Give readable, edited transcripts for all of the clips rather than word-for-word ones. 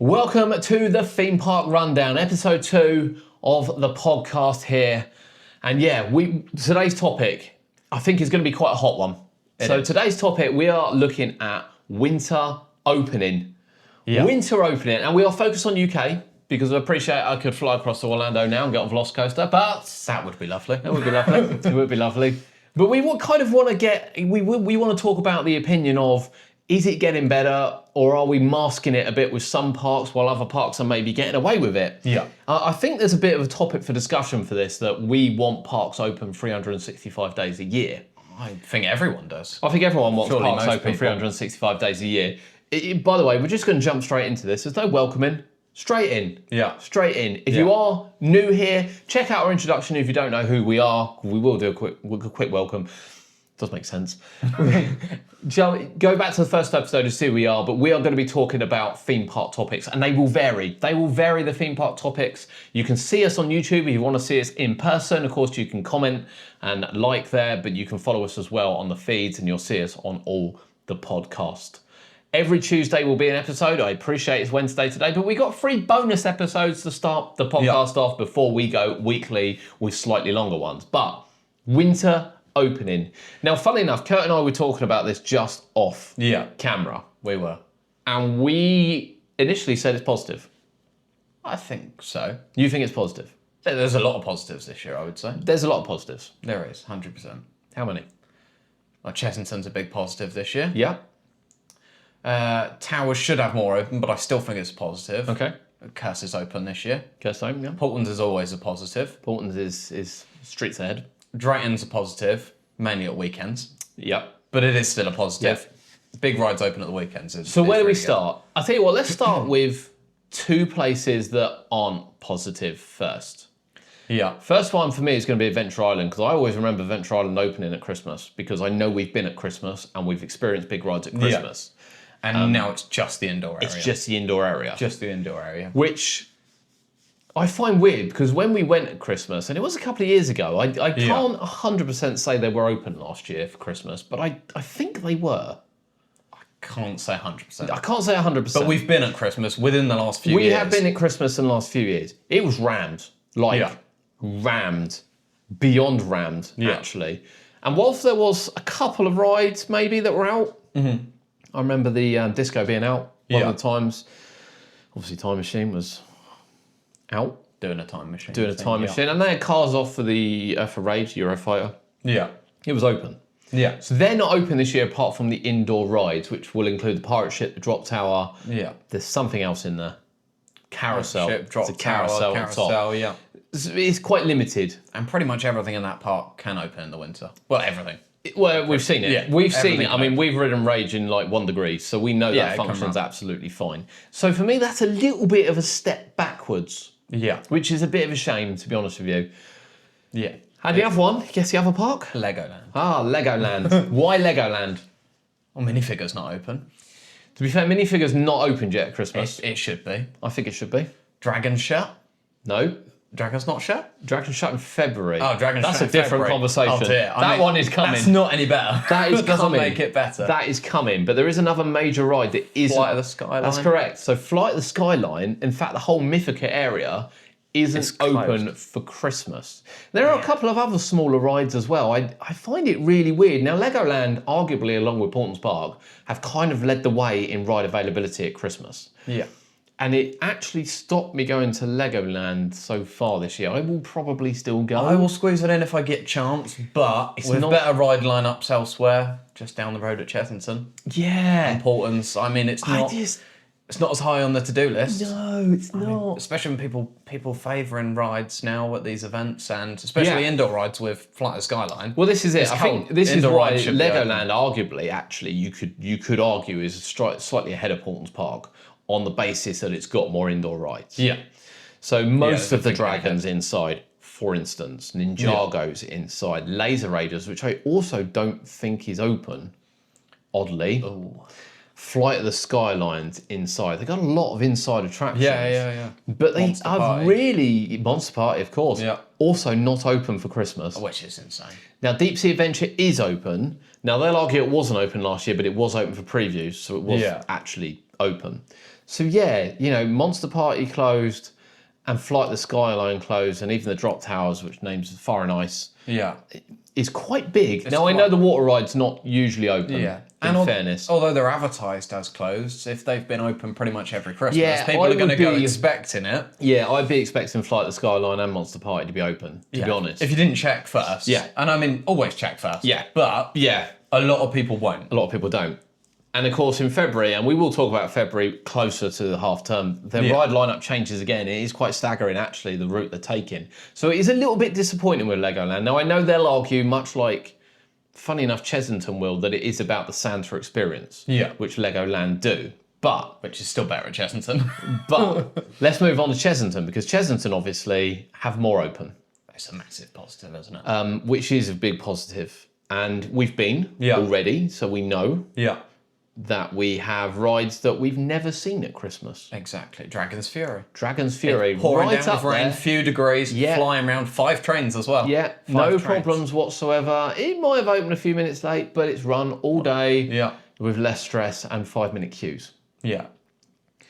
Welcome to the Theme Park Rundown, episode 2 of the podcast here. And yeah, today's topic, I think, is going to be quite a hot one. Today's topic, we are looking at winter opening. Yeah. Winter opening, and we are focused on UK, because I appreciate I could fly across to Orlando now and get on Velocicoaster, but That would be lovely. that would be lovely. It would be lovely. But we kind of want to we want to talk about the opinion of, is it getting better, or are we masking it a bit with some parks while other parks are maybe getting away with it? Yeah. I think there's a bit of a topic for discussion for this, that we want parks open 365 days a year. I think everyone does. I think everyone wants Surely parks most open people. 365 days a year. By the way, we're just going to jump straight into this. There's no welcoming. Straight in. Yeah. Straight in. If you are new here, check out our introduction. If you don't know who we are, we will do a quick welcome. Does make sense. Go back to the first episode to see who we are, but we are going to be talking about theme park topics, and they will vary. They will vary, the theme park topics. You can see us on YouTube if you want to see us in person. Of course, you can comment and like there, but you can follow us as well on the feeds, and you'll see us on all the podcast. Every Tuesday will be an episode. I appreciate it's Wednesday today, but we got 3 bonus episodes to start the podcast off before we go weekly with slightly longer ones. But winter opening. Now, funnily enough, Kurt and I were talking about this just off camera. We were. And we initially said it's positive. I think so. You think it's positive? There's a lot of positives this year, I would say. There's a lot of positives. There is, 100%. How many? Well, Chessington's a big positive this year. Yeah. Towers should have more open, but I still think it's positive. Okay. Curse is open this year. Kirstone, yeah. Portland's is always a positive. Portland's is streets ahead. Drayton's a positive, mainly at weekends. Yep. But it is still a positive. Big rides open at the weekends. So where do we start? I'll tell you what, let's start with 2 places that aren't positive first. Yeah. First one for me is going to be Adventure Island, because I always remember Adventure Island opening at Christmas, because I know we've been at Christmas and we've experienced big rides at Christmas. And now it's just the indoor area. It's just the indoor area. Just the indoor area. Which I find weird, because when we went at Christmas, and it was a couple of years ago, I can't 100% say they were open last year for Christmas, but I think they were. Can't say 100%. I can't say 100%. But we've been at Christmas within the last few years. We have been at Christmas in the last few years. It was rammed. Rammed. Beyond rammed, actually. And whilst there was a couple of rides maybe that were out, I remember the disco being out one of the times. Obviously, Time Machine was out. Doing a time machine. And they had cars off for the for Rage, Eurofighter. Yeah. It was open. Yeah. So they're not open this year apart from the indoor rides, which will include the pirate ship, the drop tower. Yeah. There's something else in there. Carousel. Ship, drop it's a carousel tower, on top. yeah. It's quite limited. And pretty much everything in that park can open in the winter. Well, everything. Well, we've seen it. Yeah, we've seen everything it. I mean, we've ridden Rage in like 1 degree, so we know that it can functions run. absolutely fine. So for me, that's a little bit of a step backwards. Yeah. Which is a bit of a shame, to be honest with you. Yeah. And the other one, guess the other park? Legoland. Ah, Legoland. Why Legoland? Well, minifigures not open. To be fair, minifigures not opened yet at Christmas. It should be. I think it should be. Dragon shut. No. Dragon's not shut? Dragon shut in February. Oh, Dragon That's shut a different February. conversation. Oh dear. That one is coming. That's not any better. That is Doesn't coming. make it better. That is coming. But there is another major ride that isn't. Flight of the Skyline. That's correct. So Flight of the Skyline, in fact, the whole Mythica area isn't open for Christmas. There are a couple of other smaller rides as well. I find it really weird. Now, Legoland, arguably along with Portland's Park, have kind of led the way in ride availability at Christmas. Yeah. And it actually stopped me going to Legoland so far this year. I will probably still go. I will squeeze it in if I get chance, but with better ride lineups elsewhere, just down the road at Chessington. Yeah. Portland's, I mean, it's not as high on the to-do list. No, it's not. Especially when people favouring rides now at these events, and especially indoor rides with Flight of the Skyline. Well, this is it. I think this is Indoor why rides should be Legoland, arguably, actually, you could argue is slightly ahead of Portland's Park on the basis that it's got more indoor rides. Yeah. So most of the dragons inside, for instance, Ninjago's inside, Laser Raiders, which I also don't think is open, oddly. Ooh. Flight of the Skylines inside. They've got a lot of inside attractions. Yeah. But they Monster have Party. really... Monster Party, of course. Yeah. Also not open for Christmas. Which is insane. Now, Deep Sea Adventure is open. Now, they'll argue it wasn't open last year, but it was open for previews, so it was actually open. So yeah, Monster Party closed, and Flight the Skyline closed, and even the Drop Towers, which names Fire and Ice, Yeah. is quite big. Now I know the water ride's not usually open. Yeah. In fairness. Although they're advertised as closed, if they've been open pretty much every Christmas, Yeah, people I are going to would go be- expecting it. Yeah, I'd be expecting Flight the Skyline and Monster Party to be open, to be honest. If you didn't check first. Yeah. And I mean, always check first. Yeah. But yeah, a lot of people won't. a lot of people don't. And of course, in February, and we will talk about February closer to the half term, the ride lineup changes again. It is quite staggering, actually, the route they're taking. So it is a little bit disappointing with Legoland. Now, I know they'll argue, much like, funny enough, Chesington will, that it is about the Santa experience, which Legoland do. But Which is still better at Chesington. let's move on to Chesington, because Chesington obviously have more open, It's a massive positive, isn't it? which is a big positive. And we've been Yeah. already, so we know Yeah. that we have rides that we've never seen at Christmas. Exactly. Dragon's Fury. Dragon's Fury, Pouring right down up with rain, there. few degrees, Yeah. flying around 5 trains as well. Yeah, 5 no trains. problems whatsoever. It might have opened a few minutes late, but it's run all day Yeah. with less stress and 5-minute queues. Yeah.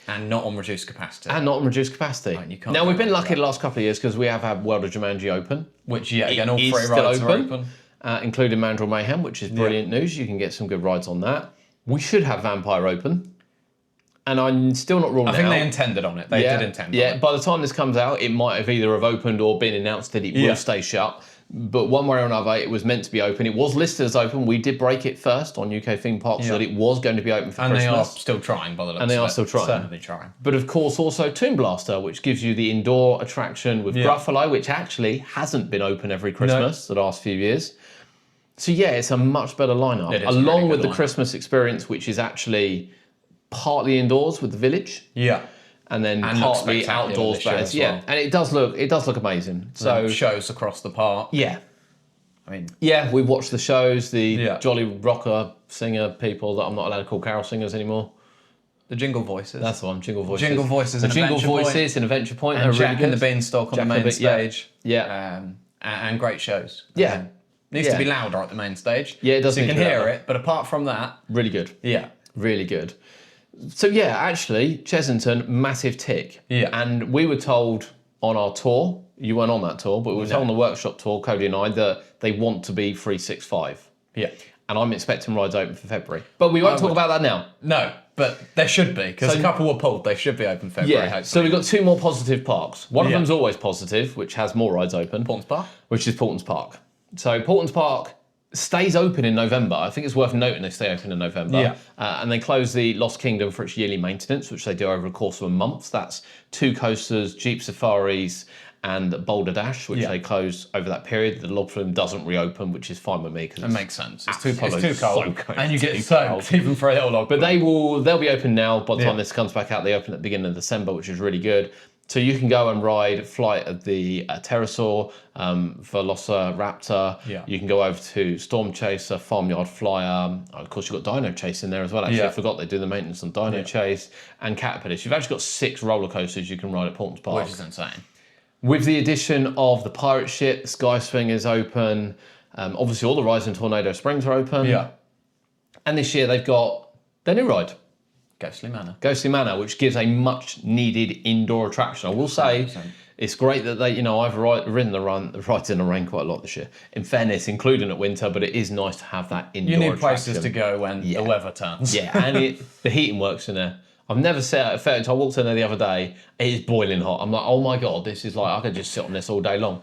And not on reduced capacity. And not on reduced capacity. you can't Now, go we've been wrong lucky the last couple of years because we have had World of Jumanji open, Which, yet again, all is 3 still rides are open. open. Including Mandrill Mayhem, which is brilliant news. You can get some good rides on that. We should have Vampire open. And I'm still not ruling I think it out. they intended on it. They did intend Yeah, on it. by the time this comes out, it might have either have opened or been announced that it will stay shut. But one way or another, it was meant to be open. It was listed as open. We did break it first on UK theme parks that it was going to be open for And Christmas. they are still trying, by the looks And they of are it. still trying. Certainly trying. But of course, also Toon Blaster, which gives you the indoor attraction with Gruffalo, which actually hasn't been open every Christmas the last few years. So yeah, it's a much better lineup, It is a along really with good the lineup. Christmas experience, which is actually partly indoors with the village, Yeah. and then And looks partly spectacular outdoors. this year But as yeah, well. and it does look amazing. So Shows across the park. yeah, I mean, yeah, we've watched the shows, the Yeah. Jolly Rocker singer people that I'm not allowed to call carol singers anymore. the Jingle Voices. That's the one, Jingle Voices. Jingle Voices The and Jingle Adventure Point. Voices in Adventure Point and are Jack really and good. the Beanstalk on Jack the and main the Be- yeah. stage. Yeah. And great shows. Yeah. Needs Yeah. to be louder at the main stage. Yeah, it does So you need can to be hear louder. it, but apart from that, Really good. yeah. Really good. So yeah, actually, Chesington, massive tick. Yeah. And we were told on our tour, you weren't on that tour, but we were told on the workshop tour, Cody and I, that they want to be 365. Yeah. And I'm expecting rides open for February. But we won't talk about that now. No, but there should be, because So- a couple were pulled. They should be open February, Yeah. hopefully. So we've got 2 more positive parks. One of Yeah. them's always positive, which has more rides open, Portons Park? which is Portons Park. So Portons Park stays open in November. I think it's worth noting they stay open in November. Yeah. And they close the Lost Kingdom for its yearly maintenance, which they do over the course of a month. That's 2 coasters, Jeep Safaris, and Boulder Dash, which Yeah. they close over that period. The Log Flume doesn't reopen, which is fine with me because It makes sense. It's too cold. It's too cold. So cold. And you get Too soaked, cold. even for a little log. But they'll be open now. By the time Yeah. this comes back out, they open at the beginning of December, which is really good. So you can go and ride Flight of the Pterosaur, Velociraptor. Yeah. You can go over to Storm Chaser, Farmyard Flyer. Of course, you've got Dino Chase in there as well. Actually, Yeah. I forgot they do the maintenance on Dino Chase and Caterpillar. So you've actually got 6 roller coasters you can ride at Portons Park. Which is insane. With the addition of the pirate ship, the Sky Swing is open. Obviously, all the rides in Tornado Springs are open. Yeah. And this year they've got their new ride, Ghostly Manor. Ghostly Manor, which gives a much needed indoor attraction. I will say 100%. it's great that they, I've ridden the rides in the rain quite a lot this year. In fairness, including at winter, but it is nice to have that indoor You need attraction. places to go when the weather turns. Yeah, and the heating works in there. I've never sat at a I walked in there the other day. It is boiling hot. I'm like, oh my God, this is like, I could just sit on this all day long.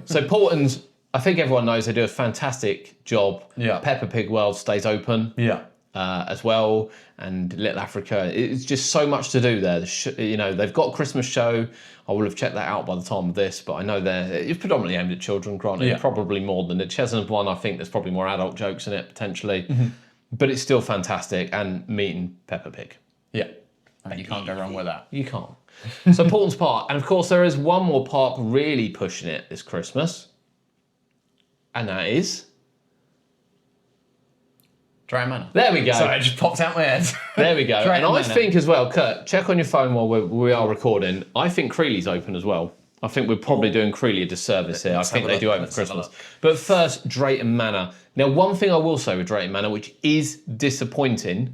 So Portons, I think everyone knows they do a fantastic job. Yeah. Peppa Pig World stays open. Yeah. As well, and Little Africa. It's just so much to do there. They've got a Christmas show. I will have checked that out by the time of this, but I know it's predominantly aimed at children, granted, Yeah. probably more than the Chesnut one. I think there's probably more adult jokes in it, potentially. But it's still fantastic, and meeting Peppa Pig. Yeah. And you can't go wrong with that. You can't. So Portons Park, and of course there is one more park really pushing it this Christmas, and that is... Drayton Manor. There we go. Sorry, it just popped out my head. There we go. Drayton And I Manor. think as well, Kurt, check on your phone while we are recording. I think Creeley's open as well. I think we're probably doing Creeley a disservice here. I think have a they do look. open Let's for have a Christmas. look. But first, Drayton Manor. Now, one thing I will say with Drayton Manor, which is disappointing,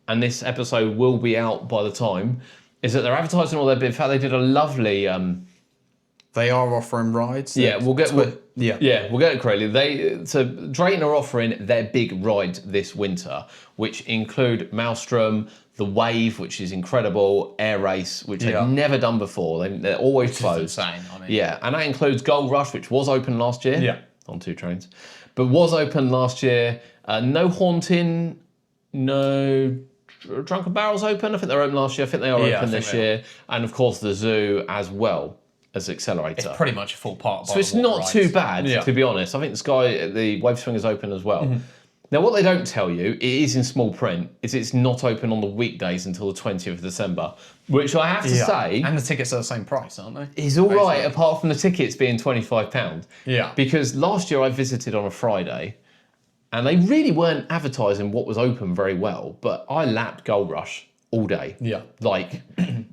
and this episode will be out by the time, is that they're advertising all their bid. In fact, they did a lovely. They are offering rides. Yeah, we'll get. We'll get it correctly. So Drayton are offering their big ride this winter, which include Maelstrom, the Wave, which is incredible, Air Race, which they've never done before. They're always closed. insane. I mean, Yeah, and that includes Gold Rush, which was open last year. Yeah. On 2 trains, but was open last year. No Haunting, no Drunken Barrels open. I think they were open last year. I think they are open this year, and of course the Zoo as well as Accelerator. it's pretty much a full part. So it's not too bad, to be honest. I think the Wave Swing is open as well. Now, what they don't tell you, it is in small print, is it's not open on the weekdays until the 20th of December, which I have to say... And the tickets are the same price, aren't they? is all right, apart from the tickets being £25. Yeah. Because last year I visited on a Friday, and they really weren't advertising what was open very well, but I lapped Gold Rush all day. Yeah. Like, I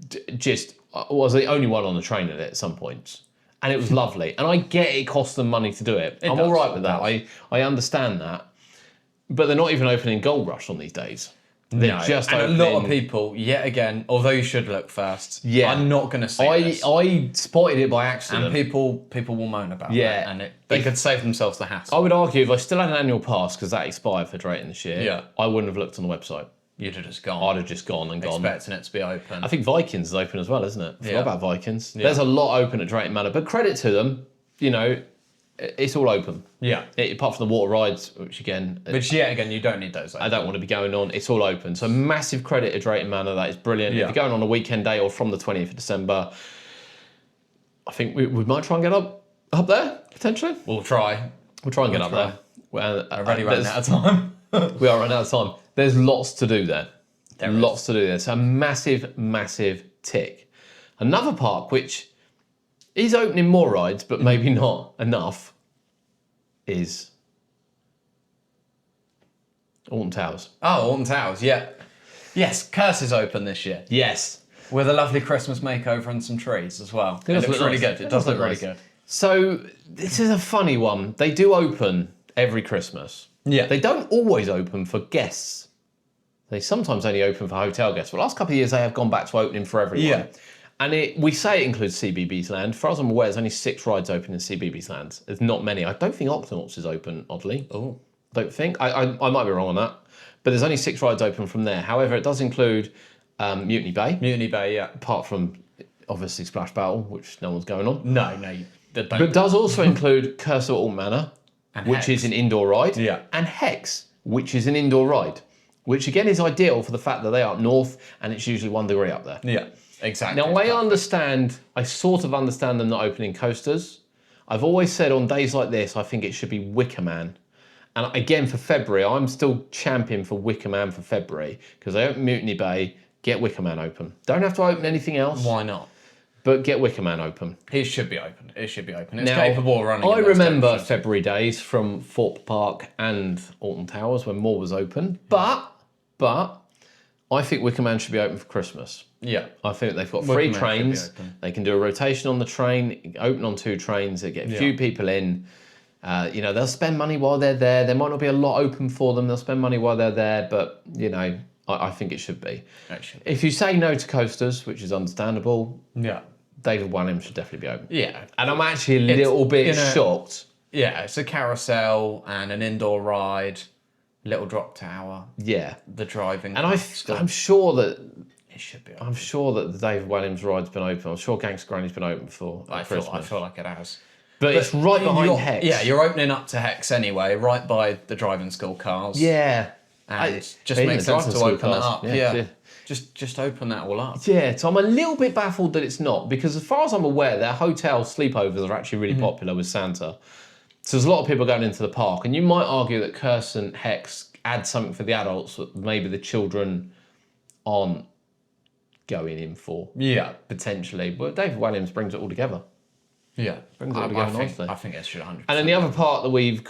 was the only one on the train at some points. And it was lovely. And I get it costs them money to do it. I'm all right with that. I understand that. But they're not even opening Gold Rush on these days. They're just opening... a lot of people, yet again, although you should look first, I'm not going to say this. I spotted it by accident. And people will moan about that. And they could save themselves the hassle. I would argue if I still had an annual pass, because that expired for Drayton this year, I wouldn't have looked on the website. You'd have just gone. I'd have just gone and gone. Expecting it to be open. I think Vikings is open as well, isn't it? Forgot about Vikings. There's a lot open at Drayton Manor, but credit to them, it's all open. Yeah. Apart from the water rides, which yet again, you don't need those. I don't want to be going on. It's all open. So massive credit to Drayton Manor. That is brilliant. Yeah. If you're going on a weekend day or from the 20th of December, I think we might try and get up there, potentially. We'll try. We'll try and get up there. We're already running out of time. We are running out of time. There's lots to do there. Lots to do there. So a massive, massive tick. Another park which is opening more rides, but maybe not enough, is Alton Towers. Oh, Alton Towers, yeah. Yes, Curse is open this year. Yes. With a lovely Christmas makeover and some trees as well. It looks really nice. good. It does look really good. So this is a funny one. They do open every Christmas. Yeah. They don't always open for guests. They sometimes only open for hotel guests. But the last couple of years, they have gone back to opening for everyone. Yeah. And we say it includes CBeebies Land. For as I'm aware, there's only 6 rides open in CBeebies Land. There's not many. I don't think Octonauts is open, oddly. Oh. Don't think. I might be wrong on that. But there's only 6 rides open from there. However, it does include Mutiny Bay. Mutiny Bay, yeah. Apart from, obviously, Splash Battle, which no one's going on. No. But it does also include Curse of Alton Manor, which Hex. is an indoor ride. Yeah. And Hex, which is an indoor ride. Which, again, is ideal for the fact that they are up north, and it's usually 1 degree up there. Yeah. Exactly. Now, I sort of understand them not opening coasters. I've always said on days like this, I think it should be Wicker Man. And again, for February, I'm still champion for Wicker Man for February, because they open Mutiny Bay, get Wicker Man open. Don't have to open anything else. Why not? But get Wicker Man open. It should be open. It's Now, capable of running. I remember February days from Thorpe Park and Alton Towers when more was open. But I think Wicker Man should be open for Christmas. Yeah. I think they've got Wicker 3 Man should trains. be open. They can do a rotation on the train, open on 2 trains. They get a few people in. They'll spend money while they're there. There might not be a lot open for them. They'll spend money while they're there, but I think it should be. Actually. If you say no to coasters, which is understandable, Yeah. David Walliams should definitely be open. Yeah. And I'm actually a little bit shocked. Yeah, it's a carousel and an indoor ride, little drop tower, Yeah. the driving. And I'm sure that it should be open. I'm sure that the David Walliams ride's been open. I'm sure Gangster Granny's been open before Christmas. I feel like it has. But it's right behind Hex. Yeah, you're opening up to Hex anyway, right by the driving school cars. Yeah. And it just even makes the sense to driving open school that cars. up. Yeah. Just open that all up. Yeah, so I'm a little bit baffled that it's not, because as far as I'm aware, their hotel sleepovers are actually really popular with Santa. So there's a lot of people going into the park, and you might argue that Curse and Hex add something for the adults that maybe the children aren't going in for. Yeah. Potentially. But David Walliams brings it all together. Yeah. Brings it all together nicely. I think it should 100%. And then the other part that we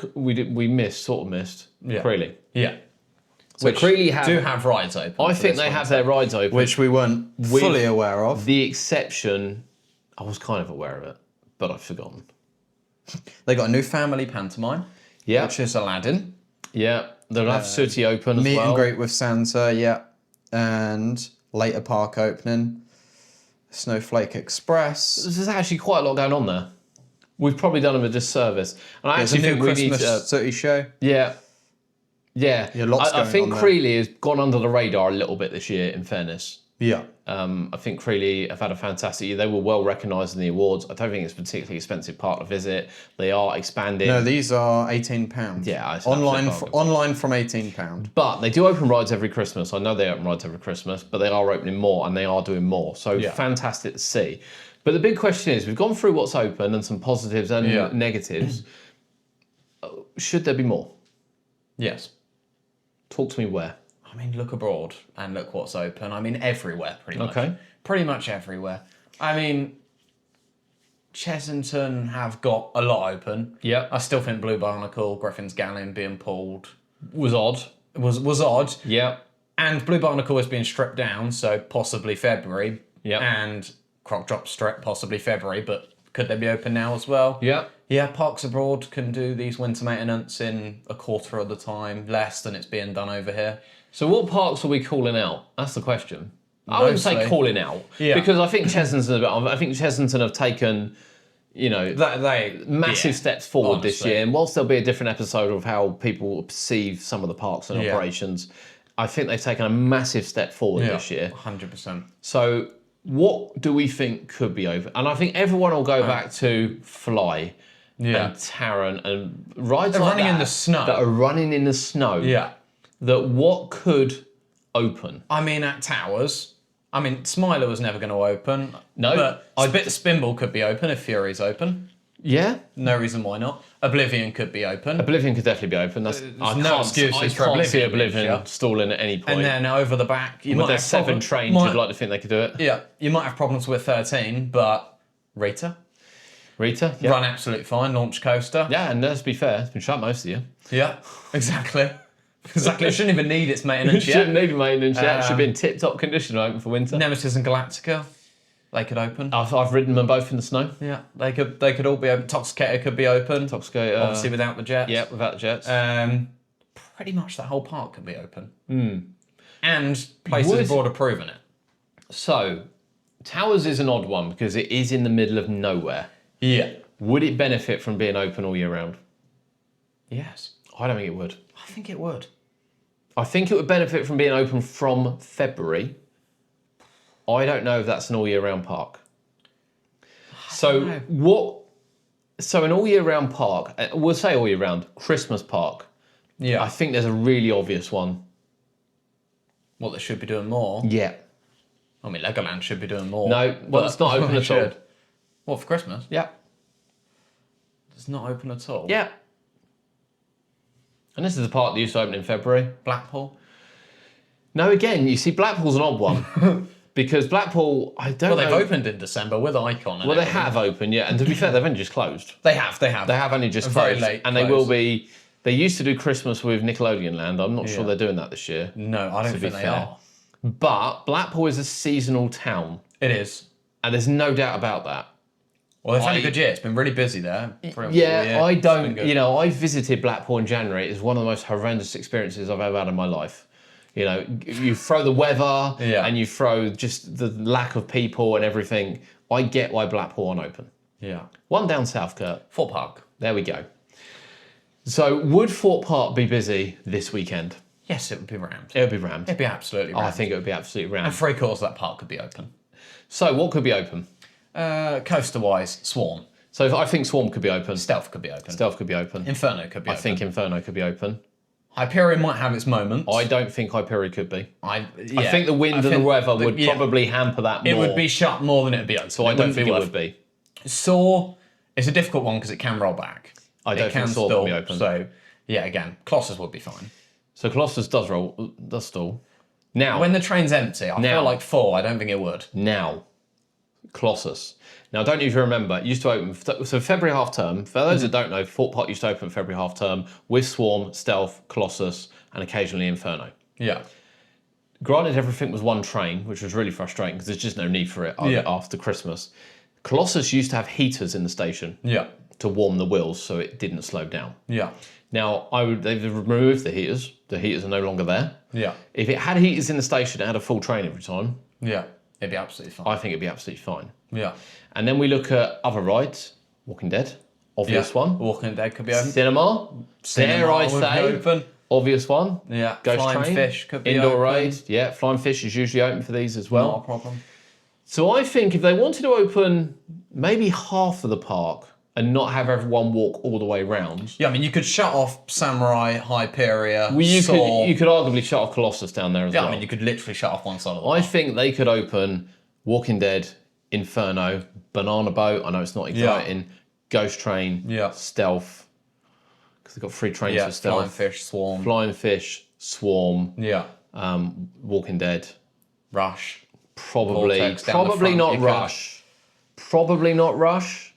missed, Creeley. Yeah. So Creeley do have rides open. I think they have their rides open. Which we weren't fully aware of. The exception, I was kind of aware of it, but I've forgotten. They got a new family pantomime. Yeah. Which is Aladdin. Yeah. They'll have Sooty open as Meet well. and greet with Santa, yeah. and later park opening, Snowflake Express. There's actually quite a lot going on there. We've probably done them a disservice. And I There's a actually new think we need Christmas to... City show. Yeah. Yeah. lots I going think on there. Creeley has gone under the radar a little bit this year, in fairness. Yeah. I think Creeley have had a fantastic year. They were well recognised in the awards. I don't think it's a particularly expensive park to visit. They are expanding. No, these are £18. Yeah, it's an online. absolute bargain. Online from £18. But they do open rides every Christmas. I know they open rides every Christmas, but they are opening more and they are doing more. So fantastic to see. But the big question is, we've gone through what's open and some positives and negatives. Should there be more? Yes. Talk to me where. I mean, look abroad and look what's open. I mean, everywhere, pretty much. Okay. Pretty much everywhere. I mean, Chessington have got a lot open. Yeah. I still think Blue Barnacle, Griffin's Galleon being pulled Was odd. was odd. Yeah. And Blue Barnacle is being stripped down, so possibly February. Yeah. And Croc Drop strip, possibly February, but could they be open now as well? Yeah. Yeah, Parks Abroad can do these winter maintenance in a quarter of the time, less than it's being done over here. So what parks are we calling out? That's the question. I wouldn't say Mostly. calling out because I think Chessington have taken, massive steps forward this honestly. year. And whilst there'll be a different episode of how people perceive some of the parks and operations, I think they've taken a massive step forward this year. 100%. So what do we think could be over? And I think everyone will go back to Fly and Taron and rides like running that in the snow. that are running in the snow. Yeah. That what could open? I mean, at Towers, Smiler was never going to open. No. But Spinball could be open if Fury's open. Yeah. No reason why not. Oblivion could be open. Oblivion could definitely be open. I no excuses I for can't see Oblivion, Oblivion yeah. stalling at any point. And then over the back, you with might their have 7 trains, you'd like to think they could do it. Yeah, you might have problems with 13, but Rita Rita, run absolutely fine. Launch coaster. Yeah, and let's be fair, it's been shut most of the year. Yeah, exactly. Exactly. It shouldn't even need its maintenance yet. Shouldn't need maintenance yet. It should be in tip-top condition open for winter. Nemesis and Galactica, they could open. I've ridden them both in the snow. Yeah, they could all be open. Toxicator could be open. Toxicator. Obviously without the jets. Yeah, without the jets. Pretty much the whole park could be open. And places Would- abroad are proving it. So, Towers is an odd one because it is in the middle of nowhere. Yeah. Would it benefit from being open all year round? Yes. I don't think it would. I think it would. I think it would benefit from being open from February. I don't know if that's an all year round park. So an all year round park, we'll say all year round, Christmas park. Yeah. I think there's a really obvious one. What, they should be doing more? Yeah. I mean, Legoland should be doing more. No, well, it's not open they at all. should. What, for Christmas? Yeah. It's not open at all. Yeah. And this is the park that used to open in February. Blackpool? No, again, you see, Blackpool's an odd one. Because Blackpool, I don't know. Well, they've opened in December with Icon. And Well, they everything. have opened, yeah. And to be fair, they've only just closed. They have. They have only just Very closed. late And they close. will be. They used to do Christmas with Nickelodeon Land. I'm not sure they're doing that this year. No, I don't be think they fair. are. But Blackpool is a seasonal town. It is. And there's no doubt about that. Well, they've had a good year. It's been really busy there. For a Yeah, year. I It's don't, been good. I visited Blackpool in January. It's one of the most horrendous experiences I've ever had in my life. You throw the weather and you throw just the lack of people and everything. I get why Blackpool aren't open. Yeah. One down south, Kurt. Fort Park. There we go. So would Fort Park be busy this weekend? Yes, it would be rammed. It would be rammed. It'd be absolutely rammed. I think it would be absolutely And rammed. 3/4 of that park could be open. So what could be open? Coaster-wise, Swarm. So I think Swarm could be open. Stealth could be open. Stealth could be open. Inferno could be I open. think Inferno could be open. Hyperion might have its moments. I don't think Hyperi could be. I think the wind and the weather would probably hamper that more. It would be shut more than it would be open. So I don't think it would be. Saw, it's a difficult one because it can roll back. I don't think Saw will be open. So, yeah, again, Colossus would be fine. So Colossus does stall. Now, When the train's empty, I feel like 4, I don't think it would. Colossus. Now, I don't know if you remember, it used to open, so February half term, for those that don't know, Fort Park used to open February half term with Swarm, Stealth, Colossus, and occasionally Inferno. Yeah. Granted, everything was one train, which was really frustrating because there's just no need for it after Christmas. Colossus used to have heaters in the station to warm the wheels so it didn't slow down. Yeah. Now, they've removed the heaters. The heaters are no longer there. Yeah. If it had heaters in the station, it had a full train every time, Yeah. It'd be absolutely fine. I think it'd be absolutely fine. Yeah. And then we look at other rides. Walking Dead, obvious one. Walking Dead could be open. Cinema, dare I would be say, open. obvious one. Yeah. Ghost Flying Train, Fish could be indoor open. raid. Yeah, Flying Fish is usually open for these as well. Not a problem. So I think if they wanted to open maybe half of the park and not have everyone walk all the way round. Yeah, I mean, you could shut off Samurai, Hyperia, Well, you Saw. could arguably shut off Colossus down there as Yeah, well. I mean, you could literally shut off one side of the I park. think they could open Walking Dead, Inferno, Banana Boat. I know it's not exciting. Ghost Train, Yeah. Stealth, because they've got 3 trains Yeah, for Stealth. Flying Fish, Swarm. Flying Fish, Swarm, Yeah. Walking Dead. Rush. Probably, Vortex down the probably front, not you could. Rush. Probably not Rush.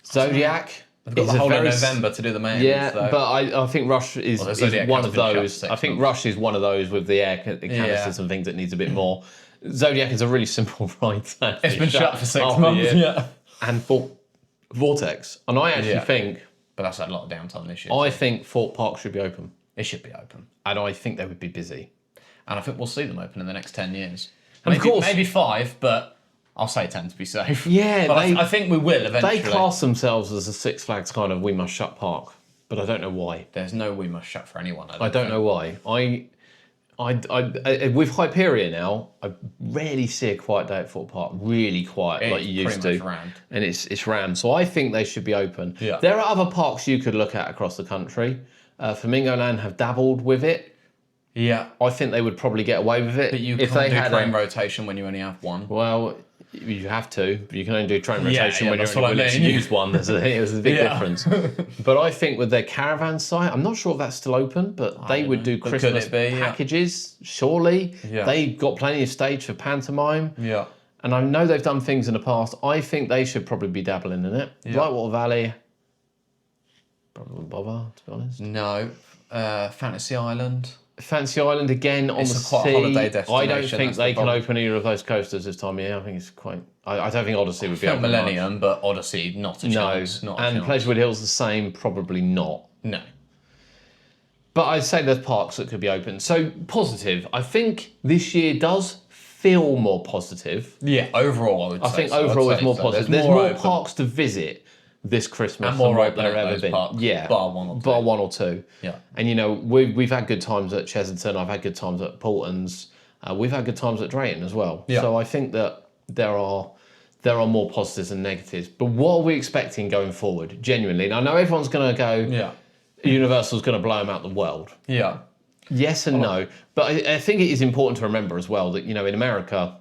Zodiac. They've got is the a whole very of November to do the main. Yeah, so. but I think Rush is, Well, the is Zodiac one has of been shut for those. 6 I think months. Rush is one of those with the air canisters and things that needs a bit more. Zodiac is a really simple ride. It's been shut for 6 half a months. year. Yeah. And Vortex. And I actually Yeah. think, But that's had a lot of downtime this year. I think Fort Park should be open. It should be open. And I think they would be busy. And I think we'll see them open in the next 10 years. And of course- Maybe 5, but I'll say 10 to be safe. Yeah, But they- I think we will eventually. They class themselves as a Six Flags kind of we must shut park. But I don't know why. There's no we must shut for anyone. I don't know why. I with Hyperia now, I rarely see a quiet day at Fort Park. Really quiet, like It's you used pretty to. much rammed. And it's rammed. So I think they should be open. Yeah. There are other parks you could look at across the country. Flamingo Land have dabbled with it. Yeah. I think they would probably get away with it But you if can't they do had train rotation when you only have one. Well, you have to, but you can only do train Yeah, rotation yeah, when you're that's only what I willing to mean. use one. There's a big Yeah. difference. But I think with their caravan site, I'm not sure if that's still open, but they don't would know. do But could Christmas it be? Yeah. packages, surely. Yeah. They've got plenty of stage for pantomime. Yeah. And I know they've done things in the past. I think they should probably be dabbling in it. Yeah. Lightwater Valley, probably wouldn't bother, to be honest. No. Fantasy Island. Fancy Island again on It's the a quite sea. holiday I don't destination, think that's the they can problem. open either of those coasters this time of year. I think it's quite. I don't think Odyssey would be Not open much. Millennium, but Odyssey, not a No, chance. Not a and chance. Pleasurewood Hill's the same, probably not. No. But I'd say there's parks that could be open. So positive. I think this year does feel more positive. Yeah, overall, I would say. I think so. I'd overall say it's more so. positive. There's more open. parks to visit this Christmas And more than what open there at ever those been. parks, Yeah, bar one or two. Bar one or two. Yeah. And you know we've had good times at Chesington. I've had good times at Portons. We've had good times at Drayton as well. Yeah. So I think that there are more positives than negatives. But what are we expecting going forward? Genuinely, and I know everyone's going to go. Yeah. Universal's going to blow them out the world. Yeah. Yes and no, but I think it is important to remember as well that in America,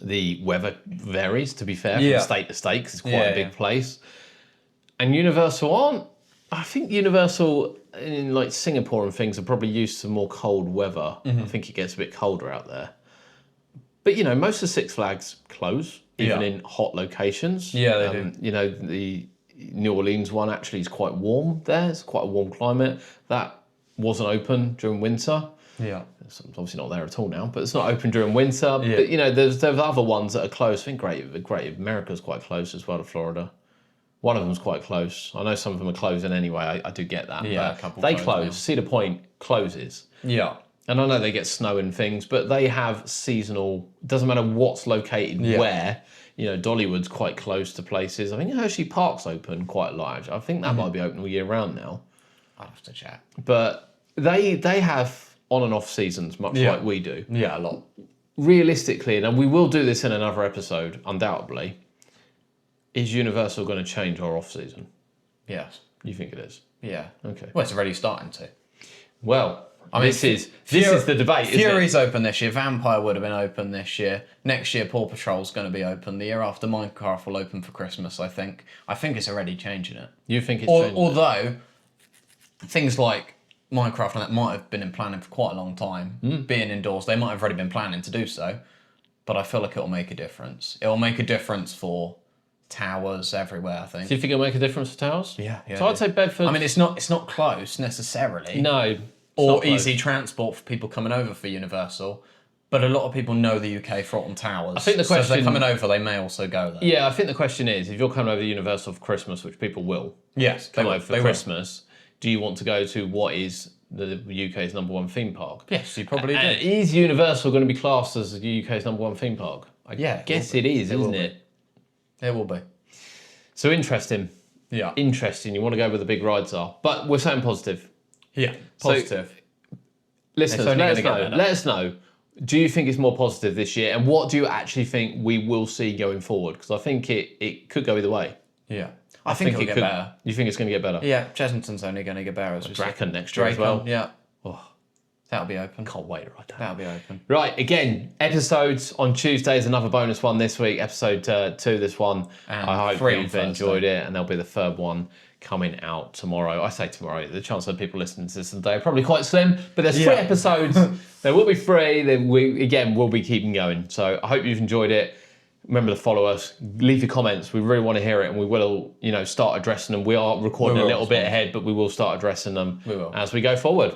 the weather varies. To be fair, Yeah. from state to state, 'cause it's quite Yeah, a big yeah. place. And Universal aren't. I think Universal in like Singapore and things are probably used to more cold weather. Mm-hmm. I think it gets a bit colder out there. But most of Six Flags close, even Yeah. in hot locations. Yeah, they do. The New Orleans one actually is quite warm there. It's quite a warm climate. That wasn't open during winter. Yeah. It's obviously not there at all now, but it's not open during winter. Yeah. But there's other ones that are close. I think Great America's quite close as well to Florida. One of them's quite close. I know some of them are closing anyway. I do get that. Yeah, but a couple they close close. now. Cedar Point closes. Yeah. And I know they get snow and things, but they have seasonal. Doesn't matter what's located Yeah. where. Dollywood's quite close to places. I think Hershey Park's open quite large. I think that Mm-hmm. might be open all year round now. I'll have to check. But they have on and off seasons, much Yeah. like we do. Yeah, a lot. Realistically, and we will do this in another episode, undoubtedly, is Universal going to change our off season? Yes. You think it is? Yeah. Okay. Well, it's already starting to. Well, I mean, this is the debate. Isn't it? Fury's open this year. Vampire would have been open this year. Next year, Paw Patrol's going to be open. The year after, Minecraft will open for Christmas, I think. I think it's already changing it. You think it's changing? Although, things like Minecraft and that might have been in planning for quite a long time. Being indoors, they might have already been planning to do so. But I feel like it'll make a difference. It'll make a difference for towers everywhere, I think. Do you think it'll make a difference for towers? Yeah. So I'd say Bedford. I mean, it's not close necessarily. no. it's Or not close. easy transport for people coming over for Universal. But a lot of people know the UK Froton Towers. I think the So if they're question- coming over, they may also go there. Yeah, I think the question is, if you're coming over to Universal for Christmas, which people will Yes, come they over for will. Christmas, do you want to go to what is the UK's #1 theme park. Yes, you probably do. Is Universal going to be classed as the UK's #1 theme park? I guess it is, isn't it? It will be. So interesting. Yeah. Interesting. You want to go where the big rides are. But we're saying positive. Yeah. Positive. Listeners, It's only let us gonna get know. better. Let us know. Do you think it's more positive this year? And what do you actually think we will see going forward? Because I think it could go either way. Yeah. I think it'll get could. better. You think it's going to get better? Yeah, Chesington's only going to get better as we said. Draken next year as well. Yeah. Oh, That'll be open. can't wait to ride that. That'll be open. Right, again, episodes on Tuesdays, another bonus one this week, episode 2 this one. And I hope 3 on you've Thursday. enjoyed it, and there'll be the third one coming out tomorrow. I say tomorrow, the chance of people listening to this today are probably quite slim, but there's 3 episodes. There will be 3, then we'll be keeping going. So I hope you've enjoyed it. Remember to follow us, leave your comments. We really want to hear it, and we will, start addressing them. We are recording a little bit ahead, but we will start addressing them We will. as we go forward.